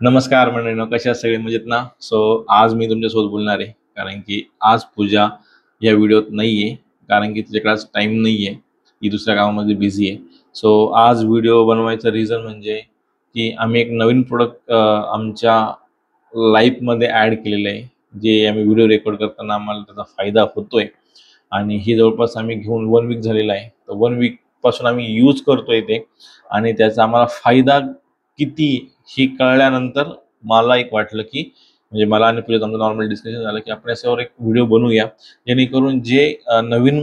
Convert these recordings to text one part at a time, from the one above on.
नमस्कार मंडळींनो, कशा आहात सगळे मजेत ना? आज मी तुमच्यासोबत बोलणार आहे कारण की आज पूजा या व्हिडिओत नाही आहे, कारण की तिच्याकडे आज टाईम नाही आहे. ती दुसऱ्या कामामध्ये बिझी आहे. आज व्हिडिओ बनवायचं रिझन म्हणजे की आम्ही एक नवीन प्रोडक्ट आमच्या लाईफमध्ये ॲड केलेलं आहे. जे आम्ही व्हिडिओ रेकॉर्ड करताना आम्हाला त्याचा फायदा होतोय आणि हे जवळपास आम्ही घेऊन 1 वीक झालेलं आहे. तर 1 वीकपासून आम्ही यूज करतोय ते आणि त्याचा आम्हाला फायदा किती हे कळल्यानंतर मला एक वाटलं की म्हणजे मला आणि पूजाचं आमचं नॉर्मल डिस्कशन झालं की आपण याच्यावर एक व्हिडिओ बनवूया, जेणेकरून जे नवीन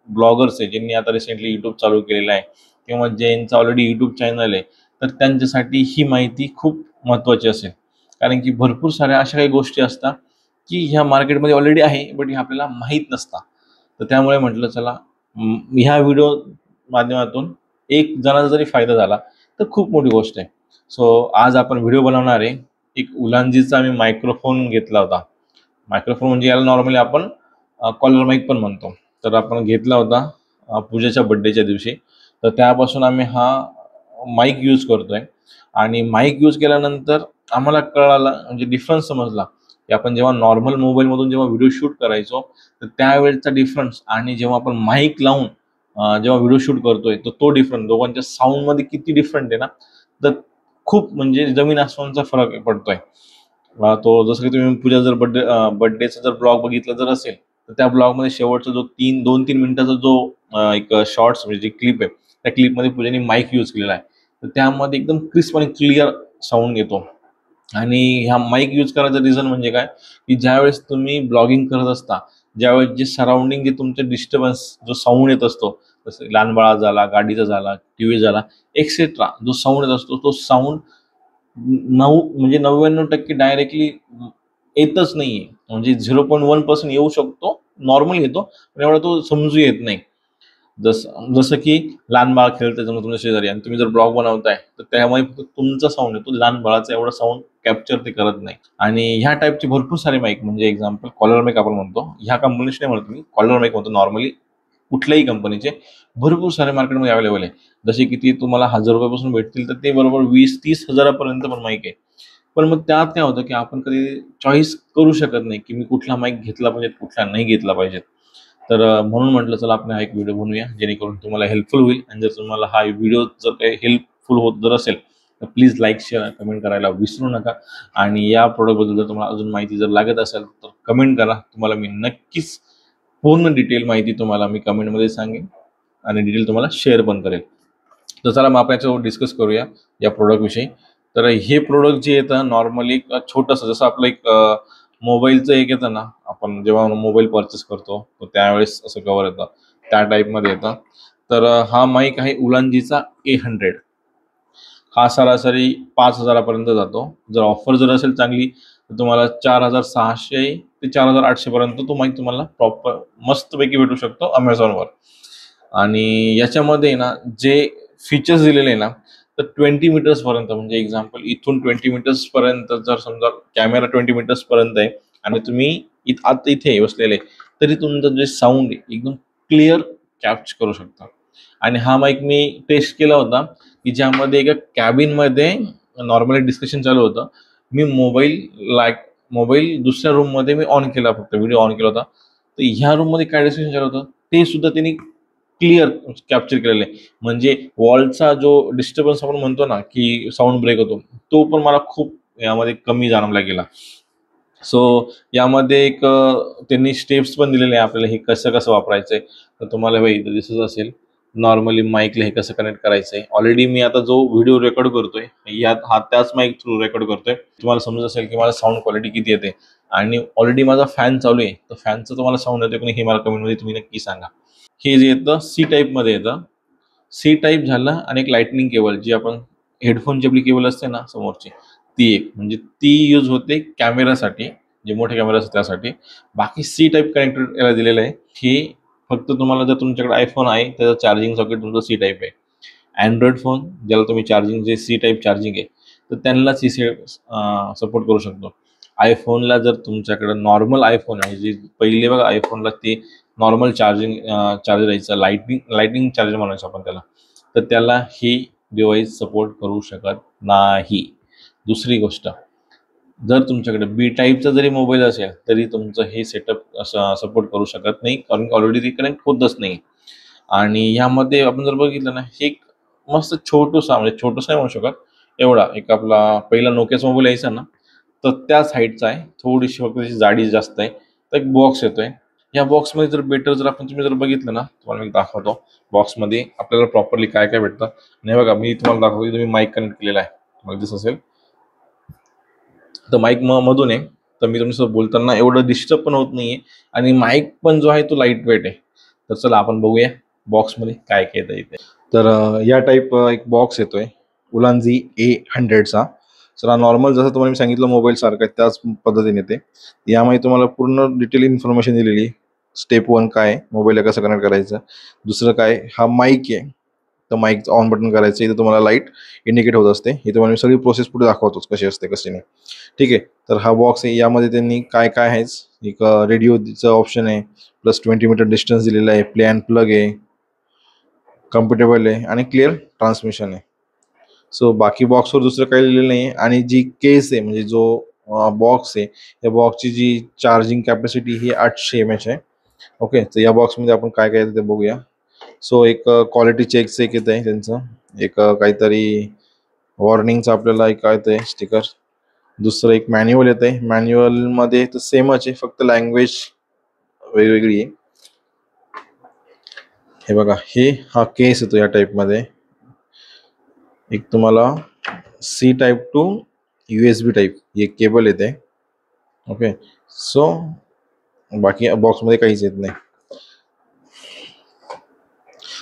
ब्लॉगर्स आहे ज्यांनी आता रिसेंटली यूट्यूब चालू केलेलं आहे किंवा ज्यांचं ऑलरेडी यूट्यूब चॅनल आहे, तर त्यांच्यासाठी ही माहिती खूप महत्त्वाची असेल. कारण की भरपूर साऱ्या अशा काही गोष्टी असतात की ह्या मार्केटमध्ये ऑलरेडी आहे, बट हे आपल्याला माहीत नसतात. तर त्यामुळे म्हटलं चला ह्या व्हिडिओ माध्यमातून एक जणाचा जरी फायदा झाला तर खूप मोठी गोष्ट आहे. आज आपण व्हिडिओ बनवणार आहे. एक उलांजीचा आम्ही मायक्रोफोन घेतला होता. मायक्रोफोन म्हणजे याला नॉर्मली आपण कॉलर माईक पण म्हणतो. तर आपण घेतला होता पूजेच्या बर्थडेच्या दिवशी. तर त्यापासून आम्ही हा माईक यूज करतोय आणि माईक यूज केल्यानंतर आम्हाला कळालं, म्हणजे डिफरन्स समजला, की आपण जेव्हा नॉर्मल मोबाईलमधून जेव्हा व्हिडिओ शूट करायचो, तर त्यावेळेचा डिफरन्स आणि जेव्हा आपण माईक लावून जेव्हा व्हिडिओ शूट करतोय, तर तो डिफरंट दोघांच्या साऊंडमध्ये किती डिफरंट आहे ना, तर खूप म्हणजे जमीन आसमानचा फरक पडतोय. तो जसं की तुम्ही पूजा जर बर्थडेचा जर ब्लॉग बघितला जर असेल, तर त्या ब्लॉगमध्ये शेवटचा जो 2-3 मिनिटाचा जो एक शॉर्ट्स म्हणजे जी क्लिप आहे, त्या क्लिपमध्ये पूजाने माईक यूज केलेला आहे. तर त्यामध्ये एकदम क्रिस्प आणि क्लिअर साऊंड येतो. आणि ह्या माईक यूज करायचं रिझन म्हणजे काय, की ज्यावेळेस तुम्ही ब्लॉगिंग करत असता, ज्यावेळेस जे सराउंडिंग जे तुमचे डिस्टर्बन्स जो साऊंड येत असतो, जसं लहान बाळा झाला, गाडीचा झाला, टीव्ही झाला, एक्सेट्रा जो साऊंड येत असतो, तो साऊंड 9 म्हणजे 99% डायरेक्टली येतच नाहीये. म्हणजे 0.1% येऊ शकतो, नॉर्मल येतो, पण एवढा तो समजू येत नाही. जसं जसं की लहान बाळ खेळतंय समजा तुमच्या शेजारी आणि तुम्ही जर ब्लॉग बनवताय, तर त्यामुळे फक्त तुमचा साऊंड येतो. लहान बाळाचा एवढा साऊंड कॅप्चर ते करत नाही. आणि ह्या टाईपचे भरपूर सारे माईक, म्हणजे एक्झाम्पल कॉलर माईक आपण म्हणतो. ह्या कंपनीचे नाही म्हणत मी, कॉलर माईक म्हणतो नॉर्मली. कुठल्याही कंपनीचे भरपूर सारे मार्केटमध्ये अवेलेबल आहे. जसे की ते तुम्हाला ₹1000 पासून भेटतील, तर ते बरोबर 20-30 हजारापर्यंत पण माईक आहे. पण मग त्यात काय होतं, की आपण कधी चॉईस करू शकत नाही, की मी कुठला माईक घेतला पाहिजे, कुठला नाही घेतला पाहिजे. तर म्हणून म्हटलं चला आपण हा एक व्हिडिओ बनवूया, जेणेकरून तुम्हाला हेल्पफुल होईल. आणि जर तुम्हाला हा व्हिडिओ जर काही हेल्पफुल होत जर असेल, तर प्लीज लाईक, शेअर, कमेंट करायला विसरू नका. आणि या प्रॉडक्टबद्दल जर तुम्हाला अजून माहिती जर लागत असेल, तर कमेंट करा. तुम्हाला मी नक्कीच पूर्ण डिटेल माहिती तुम्हाला मी कमेंटमध्ये सांगेन आणि डिटेल तुम्हाला शेअर पण करेल. तर चला मग आपण याच्यावर डिस्कस करूया या प्रॉडक्टविषयी. तर हे प्रॉडक्ट जे येतं नॉर्मली एक छोटंसं, जसं आपलं एक मोबाईलचं एक येतं ना, आपण जेव्हा मोबाईल परचेस करतो, तर त्यावेळेस असं कव्हर येतं, त्या टाईपमध्ये येतं. तर हा माईक आहे उलांजीचा A100. हा सरासरी 5,000पर्यंत जातो. जर ऑफर जर असेल चांगली, तर तुम्हाला 4,600 ते 4,800 पर्यंत तो माईक तुम्हाला प्रॉपर मस्तपैकी भेटू शकतो Amazonवर. आणि याच्यामध्ये ना जे फीचर्स दिलेले आहे ना, तर 20 मीटर्सपर्यंत, म्हणजे एक्झाम्पल इथून 20 मीटर्सपर्यंत, जर समजा कॅमेरा 20 मीटर्सपर्यंत आहे आणि तुम्ही आता इथे बसलेले, तरी तुमचं जे साऊंड आहे एकदम क्लिअर कॅप्च करू शकता. आणि हा माईक मी टेस्ट केला होता, की ज्यामध्ये एका कॅबिनमध्ये नॉर्मली डिस्कशन चालू होतं. मी मोबाईल दुसऱ्या रूममध्ये मी ऑन केला, फक्त व्हिडिओ ऑन केला होता. तर ह्या रूममध्ये काय डिस्कशन चालू होतं, ते सुद्धा त्यांनी क्लिअर कॅप्चर केलेलं आहे. म्हणजे वॉलचा जो डिस्टर्बन्स आपण म्हणतो ना, की साऊंड ब्रेक होतो, तो पण मला खूप यामध्ये कमी जाणवला गेला. सो यामध्ये एक त्यांनी स्टेप्स पण दिलेले आहे आपल्याला, हे कसं-कसं वापरायचंय. तर तुम्हाला बघा इथं दिसत असेल, नॉर्मली माईकला हे कसं कनेक्ट करायचंय. ऑलरेडी मी आता जो व्हिडिओ रेकॉर्ड करतोय, यात हा त्याच माईक थ्रू रेकॉर्ड करतोय. तुम्हाला समजत असेल, की माझा साउंड क्वालिटी किती येते. आणि ऑलरेडी माझा फॅन चालू आहे, तर फॅनचं तुम्हाला साउंड येतोय की नाही हे मला कमेंटमध्ये तुम्ही नक्की सांगा. हे जे येतं सी टाईपमध्ये येतं. सी टाईप झालं आणि एक लाइटनिंग केबल, जी आपण हेडफोनची आपली केबल असते ना समोरची, ती एक, म्हणजे ती यूज होते कॅमेरासाठी, जे मोठे कॅमेरा असतात त्यासाठी. बाकी सी टाईप कनेक्टर याला दिलेलं आहे. हे फक्त तुम्हाला, जर तुमच्याकडे आयफोन आहे त्याचं चार्जिंग सॉकेट तुमचं सी टाईप आहे. अँड्रॉइड फोन ज्याला तुम्ही चार्जिंग, जे सी टाईप चार्जिंग आहे, तर त्यांनाच ही सपोर्ट करू शकतो. आयफोनला जर तुमच्याकडं नॉर्मल आयफोन आहे, जे पहिले बघा आयफोनला ते नॉर्मल चार्जर यायचं, लाइटनिंग चार्जर म्हणायचो आपण त्याला, तर त्याला ही डिव्हाइस सपोर्ट करू शकत नाही. दुसरी गोष्ट, जर तुमच्याकडे बी टाईपचा जरी मोबाईल असेल तरी तुमचं हे सेटअप असं सपोर्ट करू शकत नाही, कारण ऑलरेडी रिकनेक्ट होतच नाही. आणि ह्यामध्ये आपण जर बघितलं ना, हे एक मस्त छोटूसा, म्हणजे छोटूसा नाही म्हणू शकत, एवढा एक आपला पहिला नोकियाचा मोबाईल यायचा ना, तर त्या साईडचा आहे. थोडीशी फक्त त्याची जाडी जास्त आहे. तर एक बॉक्स येतोय. या बॉक्समध्ये जर बेटर जर तुम्ही जर बघितलं ना, तुम्हाला मी दाखवतो. बॉक्समध्ये आपल्याला प्रॉपरली काय काय भेटतं. आणि बघा, मी तुम्हाला दाखवतो की तुम्ही माईक कनेक्ट केलेला आहे, तुम्हाला दिसत असेल. तर माईक मधून आहे, तर मी तुमच्यासोबत बोलताना एवढं डिस्टर्ब पण होत नाहीये. आणि माईक पण जो आहे तो लाईट वेट आहे. तर चला आपण बघूया बॉक्समध्ये काय काय येतं इथे. तर या टाईप एक बॉक्स येतोय उलांजी A100चा. सर नॉर्मल जसं तुम्हाला मी सांगितलं मोबाईल सारखं आहे त्याच पद्धतीने येते. यामध्ये तुम्हाला पूर्ण डिटेल इन्फॉर्मेशन दिलेली. स्टेप 1 काय आहे, मोबाईलला कसं कनेक्ट करायचं. दुसरं काय, हा माईक आहे, तर माईकचं ऑन बटन करायचं. इथं तुम्हाला लाईट इंडिकेट होत असते. हे तुम्हाला मी सगळी प्रोसेस पुढे दाखवतोच कशी असते कशी नाही. ठीक आहे. तर हा बॉक्स आहे. यामध्ये त्यांनी काय काय आहे, एक रेडिओचं ऑप्शन आहे, प्लस 20 मीटर डिस्टन्स दिलेला आहे, प्ले अँड प्लग आहे, कम्फर्टेबल आहे आणि क्लिअर ट्रान्समिशन आहे. सो बाकी बॉक्सवर दुसरं काही लिहिलेलं नाही आहे. आणि जी केस आहे, म्हणजे जो बॉक्स आहे, या बॉक्सची जी चार्जिंग कॅपॅसिटी ही 800 mAh आहे. ओके. तर या बॉक्समध्ये आपण काय काय येतं ते बघूया. सो एक क्वालिटी चेकचं एक येतं आहे त्यांचं, एक काहीतरी वॉर्निंगचं आपल्याला एक काय येतं आहे स्टिकर. दुसरं एक मॅन्युअल येतं आहे. मॅन्युअलमध्ये तर सेमच आहे, फक्त लँग्वेज वेगवेगळी आहे. हे बघा, हा केस येतो या टाईपमध्ये. एक तुम्हाला C type two USB type एक केबल येते. ओके. सो बाकी बॉक्समध्ये काहीच येत नाही.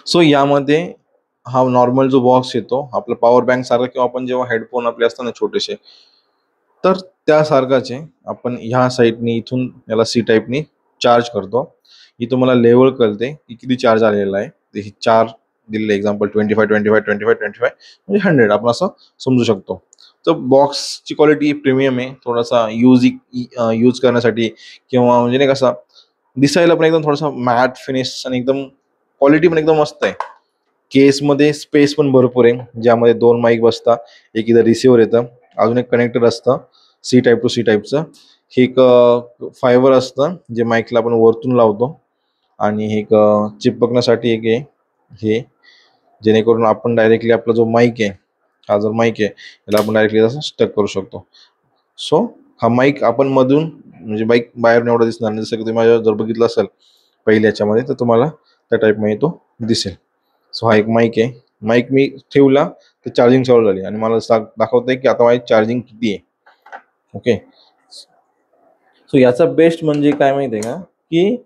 सो यामध्ये हा नॉर्मल जो बॉक्स येतो आपला पॉवर बँक सारखा, किंवा आपण जेव्हा हेडफोन आपले असतात ना छोटेसे, तर त्यासारखाच आहे. आपण ह्या साईडनी इथून याला C टाईपनी चार्ज करतो. ही तुम्हाला लेवल कळते की किती चार्ज आलेला आहे. ते 4 दिलेले एक्झाम्पल 25 25 25 25 म्हणजे 100 आपण असं समजू शकतो. तर बॉक्सची क्वालिटी प्रीमियम आहे. थोडासा यूज करण्यासाठी, किंवा म्हणजे नाही कसा दिसायला पण एकदम थोडासा मॅट फिनिश, आणि एकदम क्वालिटी पण एकदम मस्त आहे. केसमध्ये स्पेस पण भरपूर आहे, ज्यामध्ये 2 माईक बसतात. एक इथं रिसिव्हर येतं, अजून एक कनेक्टर असतं C टाईप टू C टाईपचं. हे एक फायबर असतं जे माईकला आपण वरतून लावतो. आणि हे एक चिपकण्यासाठी एक आहे हे, जेणेकरून आपण डायरेक्टली आपला जो माईक आहे, हा जो माईक आहे याला आपण डायरेक्टली असं स्टक करू शकतो. सो हा माईक आपण मधून, म्हणजे माईक बाहेरून एवढं दिसणार नाही. जसं की तुम्ही माझ्या जर बघितलं असेल पहिल्या याच्यामध्ये, तर तुम्हाला त्या टाईपमध्ये तो दिसेल. सो हा एक माईक आहे. माईक मी ठेवला तर चार्जिंग चालू झाली आणि मला दाखवत आहे की आता माझी चार्जिंग किती आहे. ओके. सो याचा बेस्ट म्हणजे काय माहिती आहे का, की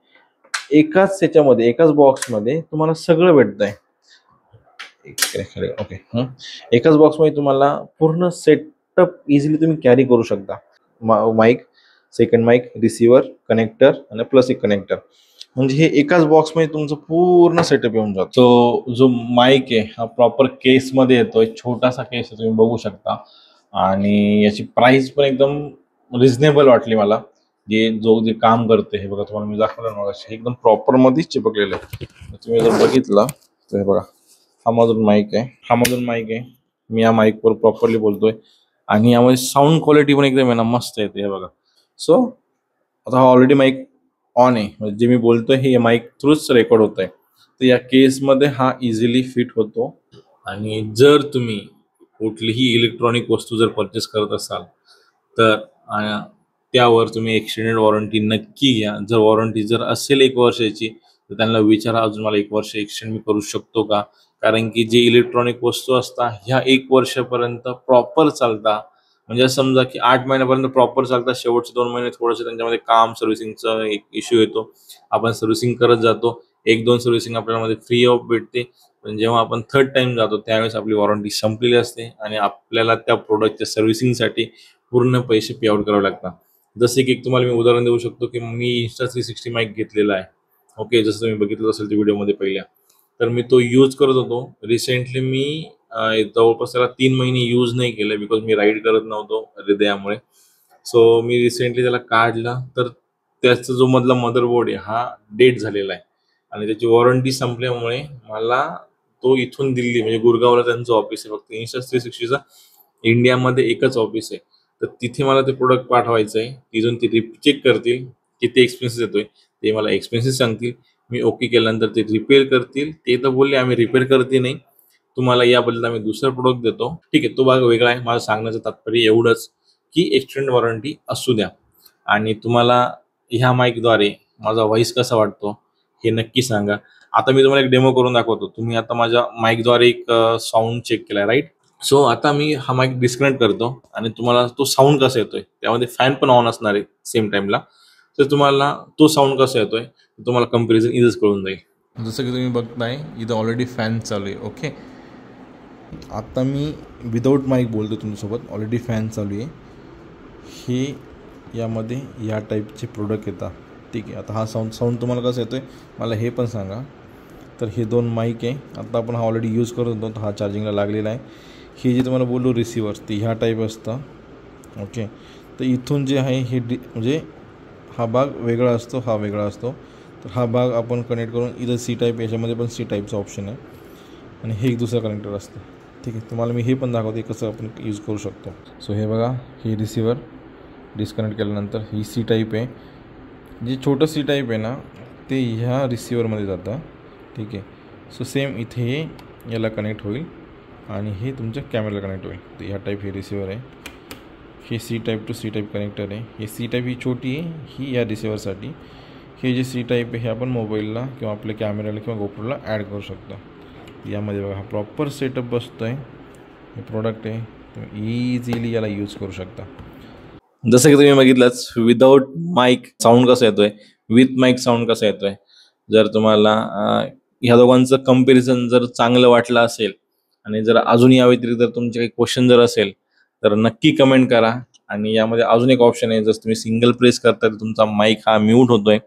एकाच याच्यामध्ये, एकाच बॉक्समध्ये तुम्हाला सगळं भेटतंय. ओके. एकाच बॉक्समध्ये तुम्हाला पूर्ण सेटअप इझिली तुम्ही कॅरी करू शकता. Mic, second mic, receiver, connector आणि प्लस एक कनेक्टर, म्हणजे हे एकाच बॉक्समध्ये तुमचं पूर्ण सेटअप येऊन जातो. सो जो माईक आहे हा प्रॉपर केसमध्ये येतोय, छोटासा केस आहे, तुम्ही बघू शकता. आणि याची प्राइस पण एकदम रिझनेबल वाटली मला. जे काम करते, हे बघा तुम्हाला मी दाखवलं ना, एकदम प्रॉपर मध्येच चिपकलेलं आहे. तुम्ही जर बघितलं तर हे बघा, हा माईक आहे. मी या माईकवर प्रॉपरली बोलतोय. आणि यामध्ये साऊंड क्वालिटी पण एकदम आहे ना, मस्त येते. हे बघा. सो आता हा ऑलरेडी माईक ऑन आहे, म्हणजे जे मी बोलतोय हे माईक थ्रूच रेकॉर्ड होत आहे. तर या केसमध्ये हा इझिली फिट होतो. आणि जर तुम्ही कुठलीही इलेक्ट्रॉनिक वस्तू जर परचेस करत असाल तर त्यावर तुम्ही एक्सटेंडेड वॉरंटी नक्की घ्या. जर वॉरंटी जर असेल 1 वर्षाची, तर त्यांना विचारा अजून मला 1 वर्ष एक्सटेंड मी करू शकतो का. कारण की जे इलेक्ट्रॉनिक वस्तू असतात ह्या 1 वर्षापर्यंत प्रॉपर चालतात. म्हणजे असं समजा की 8 महिन्यापर्यंत प्रॉपर चालतात, शेवटचे 2 महिने थोडंसं त्यांच्यामध्ये काम सर्व्हिसिंगचा एक इश्यू येतो. आपण सर्व्हिसिंग करत जातो, 1-2 सर्व्हिसिंग आपल्याला मध्ये फ्री ऑफ भेटते. पण जेव्हा आपण थर्ड टाइम जातो त्यावेळेस आपली वॉरंटी संपलेली असते आणि आपल्याला त्या प्रोडक्टच्या सर्व्हिसिंगसाठी पूर्ण पैसे पे आउट करावे लागतात. जसे की तुम्हाला मी उदाहरण देऊ शकतो की मी Insta360 माईक घेतलेला आहे. ओके. जसं तुम्ही बघितलं असेल त्या व्हिडिओमध्ये पहिल्या, तर मी तो यूज करत होतो. रिसेंटली मी जवळपास त्याला 3 महिने यूज नाही केलं, बिकॉज मी राईड करत नव्हतो हृदयामुळे. सो मी रिसेंटली त्याला काढला, तर त्याचा जो मधला मदरबोर्ड आहे हा डेट झालेला आहे. आणि त्याची वॉरंटी संपल्यामुळे मला तो इथून दिल्ली, म्हणजे गुरगावला त्यांचं ऑफिस आहे फक्त Insta360चा, इंडियामध्ये एकच ऑफिस आहे, तर तिथे मला ते प्रोडक्ट पाठवायचं आहे. तिथून ते चेक करतील किती एक्सपेन्सेस येतोय, ते मला एक्सपेन्सेस सांगतील. मी ओके केल्यानंतर ते रिपेअर करतील. ते तर बोलले आम्ही रिपेअर करते नाही, तुम्हाला या बदल्यात आम्ही दुसरा प्रोडक्ट देतो. ठीक आहे, तो भाग वेगळा आहे. माझं सांगण्याचं तात्पर्य एवढंच की एक्सटेंड वॉरंटी असू द्या. आणि तुम्हाला ह्या माईकद्वारे माझा व्हॉइस कसा वाटतो हे नक्की सांगा. आता मी तुम्हाला एक डेमो करून दाखवतो. तुम्ही आता माझ्या माईकद्वारे एक साऊंड चेक केलाय, राईट? सो आता मी हा माईक डिस्कनेक्ट करतो आणि तुम्हाला तो साऊंड कसा येतोय, त्यामध्ये फॅन पण ऑन असणार आहे सेम टाइमला. तर तुम्हाला तो साऊंड कसा येतोय तुम्हाला कंपॅरिझन इथंच कळून जाईल. जसं की तुम्ही बघताय इथं ऑलरेडी फॅन चालू आहे. ओके, आता मी विदाऊट माईक बोलतो तुमच्यासोबत. ऑलरेडी फॅन चालू आहे. हे यामध्ये या टाईपचे प्रोडक्ट येतात. ठीक आहे, आता हा साऊंड तुम्हाला कसं येतोय मला हे पण सांगा. तर हे 2 माईक आहे. आता आपण हा ऑलरेडी यूज करत होतो, हा चार्जिंगला लागलेला आहे. हे जे तुम्हाला बोललो रिसिव्हर ते ह्या टाईप असतं. ओके, तर इथून जे आहे हे म्हणजे हा भाग वेगळा असतो, हा वेगळा असतो. तर हा भाग आपण कनेक्ट करून इथं सी टाईप, याच्यामध्ये पण सी टाईपचा ऑप्शन आहे आणि हे एक दुसरा कनेक्टर असतं. ठीक आहे, तुम्हाला मी हे पण दाखवते कसं आपण यूज करू शकतो. सो हे बघा, हे रिसिव्हर डिस्कनेक्ट केल्यानंतर ही सी टाईप आहे. जे छोटं सी टाईप आहे ना ते ह्या रिसिव्हरमध्ये जातं. ठीक आहे, सो सेम इथे हे याला कनेक्ट होईल आणि हे तुमच्या कॅमेराला कनेक्ट होईल. तर ह्या टाईप हे रिसिव्हर आहे. हे C type to C type connector आहे. हे सी टाईप ही छोटी आहे, ही या रिसिव्हरसाठी. हे जे सी टाईप आहे हे आपण मोबाईलला किंवा आपल्या कॅमेराला किंवा गोप्रोला ॲड करू शकतो. यामध्ये बघा हा प्रॉपर सेटअप बसतो आहे. हे प्रोडक्ट आहे, तुम्ही इझिली याला यूज करू शकता. जसं की तुम्ही बघितलंच विदाऊट माईक साऊंड कसा येतोय, विथ माईक साऊंड कसा येतोय. जर तुम्हाला ह्या दोघांचं कंपॅरिझन जर चांगलं वाटलं असेल आणि जर अजून या व्यतिरिक्त जर तुमचे काही क्वेश्चन जर असेल तर नक्की कमेंट करा. आणि यामध्ये अजून एक ऑप्शन आहे, जर तुम्ही सिंगल प्रेस करताय तर तुमचा माईक हा म्यूट होतोय,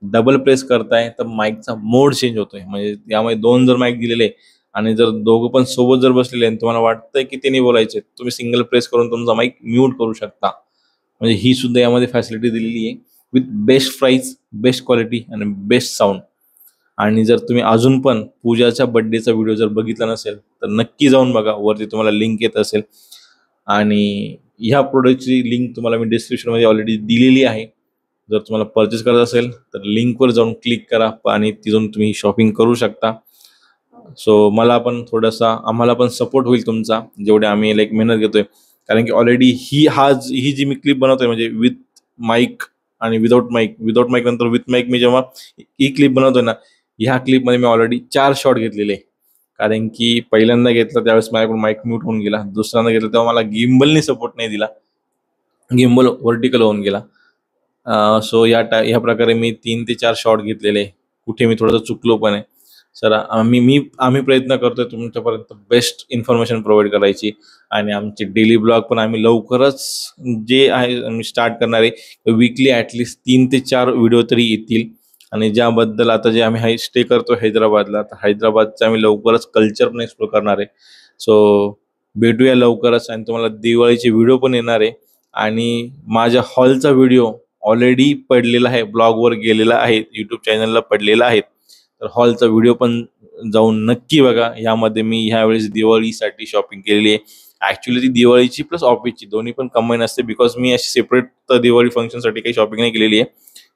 डबल प्रेस करताय तर माईकचा मोड चेंज होतोय. म्हणजे यामध्ये 2 जर माईक दिलेले आणि जर दोघं पण सोबत जर बसलेले आणि तुम्हाला वाटतंय की त्यांनी बोलायचे, तुम्ही सिंगल प्रेस करून तुमचा माईक म्यूट करू शकता. म्हणजे ही सुद्धा यामध्ये फॅसिलिटी दिलेली आहे with best price, best quality आणि बेस्ट साऊंड. आणि जर तुम्ही अजून पण पूजाच्या बड्डेचा व्हिडिओ जर बघितला नसेल तर नक्की जाऊन बघा, वरती तुम्हाला लिंक येत असेल. आणि ह्या प्रोडक्टची लिंक तुम्हाला मी डिस्क्रिप्शनमध्ये ऑलरेडी दिलेली आहे. जर तुम्हाला परचेस करायचं असेल तर लिंकवर जाऊन क्लिक करा आणि तिथून तुम्ही शॉपिंग करू शकता. सो मला पण थोडासा, आम्हाला पण सपोर्ट होईल तुमचा, जेवढे आम्ही लाईक मेहनत घेतोय. कारण की ऑलरेडी ही जी मी क्लिप बनवतोय म्हणजे विथ माईक आणि विदाऊट माईक नंतर विथ माईक, मी जेव्हा ही क्लिप बनवतोय ना, ह्या क्लिपमध्ये मी ऑलरेडी 4 शॉट घेतलेले. कारण की पहिल्यांदा घेतलं त्यावेळेस माझ्याकडून माईक म्यूट होऊन गेला. दुसऱ्यांदा घेतलं तेव्हा मला गिम्बलनी सपोर्ट नाही दिला, गिम्बल व्हर्टिकल होऊन गेला. सो ह्या प्रकारे मी 3 ते 4 शॉट घेतलेले. कुठे मी थोडंसं चुकलो पण आहे. सर आम्ही प्रयत्न करतोय तुमच्यापर्यंत बेस्ट इन्फॉर्मेशन प्रोव्हाइड करायची. आणि आमचे डेली ब्लॉग पण आम्ही लवकरच जे आहे आम्ही स्टार्ट करणार आहे. वीकली ॲटलिस्ट 3 ते 4 व्हिडिओ तरी येतील. आणि ज्याबद्दल आता जे आम्ही स्टे करतो हैदराबादला, तर हैदराबादचं आम्ही लवकरच कल्चर पण एक्सप्लोर करणार आहे. सो भेटूया लवकरच. आणि तुम्हाला दिवाळीचे व्हिडिओ पण येणार आहे. आणि माझ्या हॉलचा व्हिडिओ ऑलरेडी पडलेला आहे, ब्लॉगवर गेलेला आहे, यूट्यूब चॅनलला पडलेला आहे. तर हॉलचा व्हिडिओ पण जाऊन नक्की बघा. यामध्ये मी ह्यावेळेस दिवाळीसाठी शॉपिंग केलेली आहे. ॲक्च्युली ती दिवाळीची प्लस ऑफिसची दोन्ही पण कंबाईन असते, बिकॉज मी अशी सेपरेट तर दिवाळी फंक्शनसाठी काही शॉपिंग नाही केलेली आहे.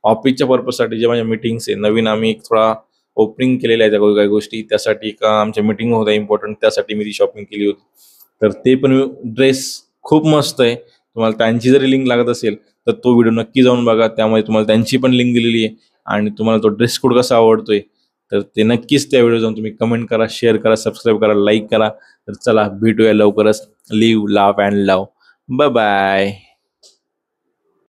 ऑफिसच्या पर्पजसाठी जे माझ्या मीटिंग्स आहे, नवीन आम्ही एक थोडा ओपनिंग केलेल्या आहेत काही गोष्टी, त्यासाठी का आमच्या मीटिंग होत्या इम्पॉर्टंट, त्यासाठी मी ती शॉपिंग केली होती. तर ते पण ड्रेस खूप मस्त आहे. तुम्हाला त्यांची जरी लिंक लागत असेल तर तो व्हिडिओ नक्की जाऊन बघा. त्यामुळे तुम्हाला त्यांची पण लिंक दिलेली आहे. आणि तुम्हाला तो ड्रेस कोड कसा आवडतोय तर ते नक्कीच त्या व्हिडिओ जाऊन तुम्ही कमेंट करा, शेअर करा, सबस्क्राईब करा, लाईक करा. तर चला भेटूया लवकरच. Live, laugh and love. Bye bye.